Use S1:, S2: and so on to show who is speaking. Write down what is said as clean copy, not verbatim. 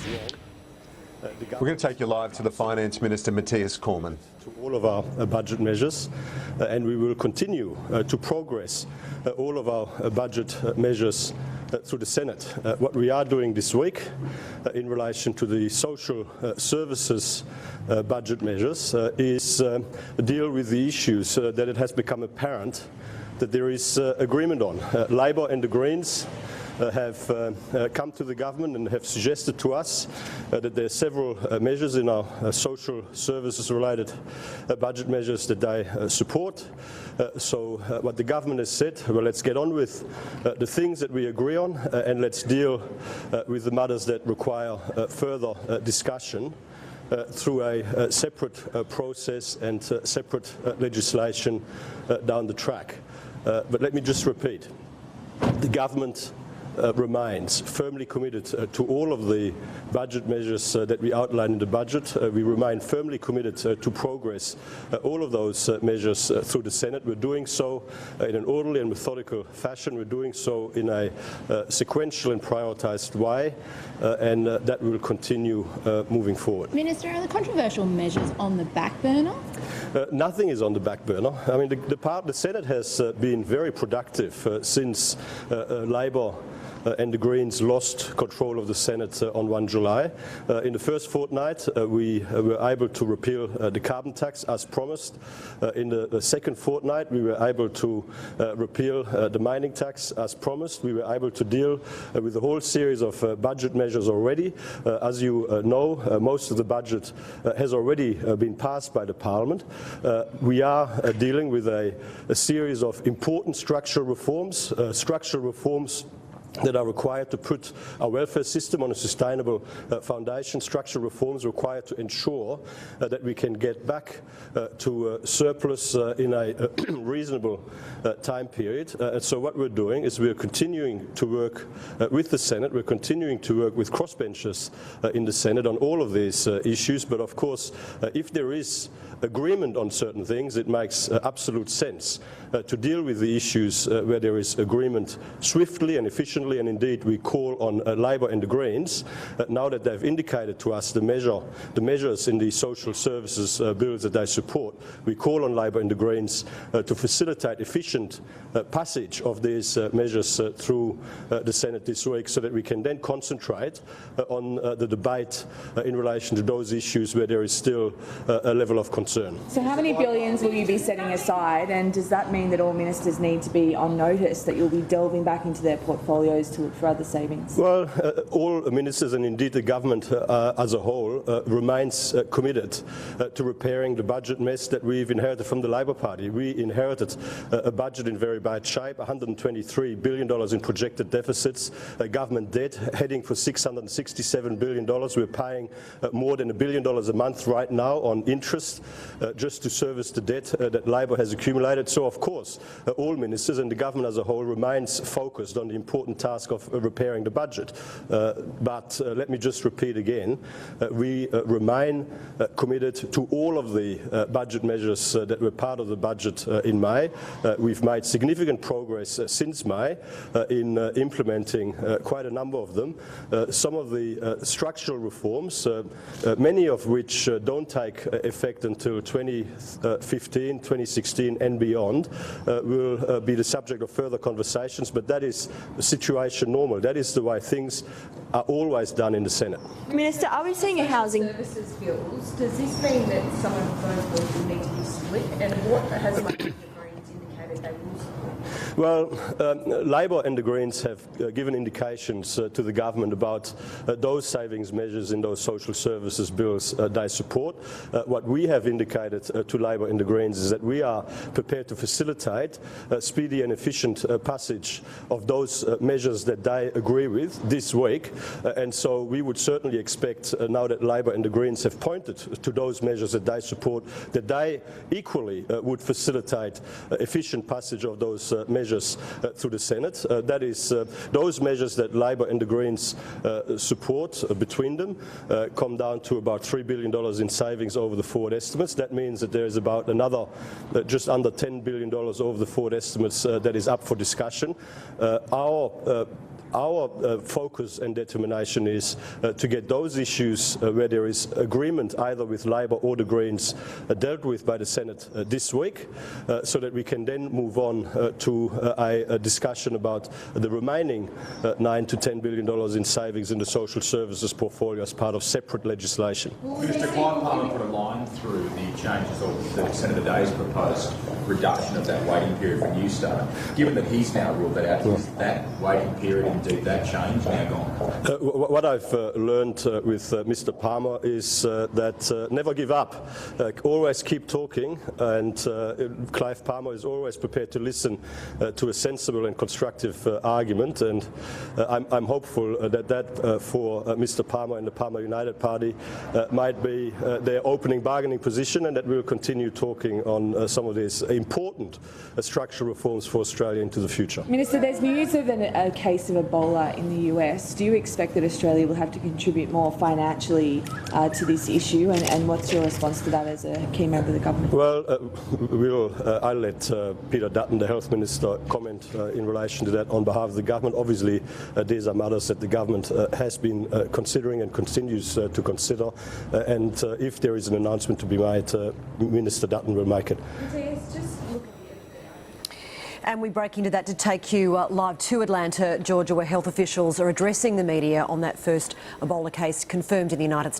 S1: it's wrong.
S2: We're going to take you live to the Finance Minister, Matthias Cormann.
S1: To all of our budget measures, and we will continue to progress all of our budget measures through the Senate. What we are doing this week in relation to the social services budget measures is deal with the issues that it has become apparent that there is agreement on. Labor and the Greens have come to the government and have suggested to us that there are several measures in our social services related budget measures that they support. So what the government has said, well, let's get on with the things that we agree on and let's deal with the matters that require further discussion through a separate process and separate legislation down the track. But let me just repeat, the government remains firmly committed to all of the budget measures that we outline in the budget. We remain firmly committed to progress all of those measures through the Senate. We're doing so in an orderly and methodical fashion. We're doing so in a sequential and prioritised way, and that will continue moving forward.
S3: Minister, are the controversial measures on the back burner?
S1: Nothing is on the back burner. I mean, the Senate has been very productive since Labor and the Greens lost control of the Senate on 1 July. In the first fortnight, we were able to repeal the carbon tax as promised. In the second fortnight, we were able to repeal the mining tax as promised. We were able to deal with a whole series of budget measures already. As you know, most of the budget has already been passed by the Parliament. We are dealing with a series of important structural reforms that are required to put our welfare system on a sustainable foundation, structural reforms required to ensure that we can get back to surplus in a reasonable time period. And so what we're doing is we're continuing to work with the Senate, we're continuing to work with crossbenchers in the Senate on all of these issues, but of course if there is agreement on certain things, it makes absolute sense to deal with the issues where there is agreement swiftly and efficiently, and indeed we call on Labor and the Greens, now that they've indicated to us the measures in the social services bills that they support, we call on Labor and the Greens to facilitate efficient passage of these measures through the Senate this week, so that we can then concentrate on the debate in relation to those issues where there is still a level of concern.
S4: So how many billions will you be setting aside, and does that mean that all ministers need to be on notice that you'll be delving back into their portfolios to look for other savings?
S1: Well, all ministers and indeed the government as a whole remains committed to repairing the budget mess that we've inherited from the Labor Party. We inherited a budget in very bad shape, $123 billion in projected deficits, government debt heading for $667 billion. We're paying more than $1 billion a month right now on interest just to service the debt that Labor has accumulated. So of course all ministers and the government as a whole remains focused on the important task of repairing the budget. But let me just repeat again, we remain committed to all of the budget measures that were part of the budget in May. We've made significant progress since May in implementing quite a number of them. Some of the structural reforms, many of which don't take effect until 2015, 2016 and beyond, will be the subject of further conversations, but that is the situation normal. That is the way things are always done in the Senate.
S4: Minister, are we seeing a housing
S5: services bills? Does this mean that some of those bills will need to be split, and what has Labor and the Greens indicated they will support?
S1: Well, Labor and the Greens have given indications to the government about those savings measures in those social services bills they support. What we have indicated to Labor and the Greens is that we are prepared to facilitate speedy and efficient passage of those measures that they agree with this week, and so we would certainly expect now that Labor and the Greens have pointed to those measures that they support, that they equally would facilitate efficient passage of those measures through the Senate. That is, those measures that Labor and the Greens support between them come down to about $3 billion in savings over the forward estimates. That means that there is about another just under $10 billion over the forward estimates that is up for discussion. Our our focus and determination is to get those issues where there is agreement either with Labor or the Greens dealt with by the Senate this week, so that we can then move on to a discussion about the remaining $9 to $10 billion in savings in the social services portfolio as part of separate legislation.
S6: Minister, Clive Palmer put a line through the changes of the Senator Day's proposed reduction of that waiting period for Newstart. Given that he's now ruled that out, is that waiting period, indeed that change, now gone?
S1: What I've learned with Mr. Palmer is that never give up, always keep talking, and Clive Palmer is always prepared to listen to a sensible and constructive argument, and I'm hopeful that for Mr. Palmer and the Palmer United Party might be their opening bargaining position, and that we'll continue talking on some of these important structural reforms for Australia into the future.
S4: Minister, there's news of a case of Ebola in the US. Do you expect that Australia will have to contribute more financially to this issue, and what's your response to that as a key member of the government?
S1: Well, I'll let Peter Dutton, the Health Minister, comment in relation to that on behalf of the government. Obviously, these are matters that the government has been considering and continues to consider, and if there is an announcement to be made, Minister Dutton will make it.
S7: And we break into that to take you live to Atlanta, Georgia, where health officials are addressing the media on that first Ebola case confirmed in the United States.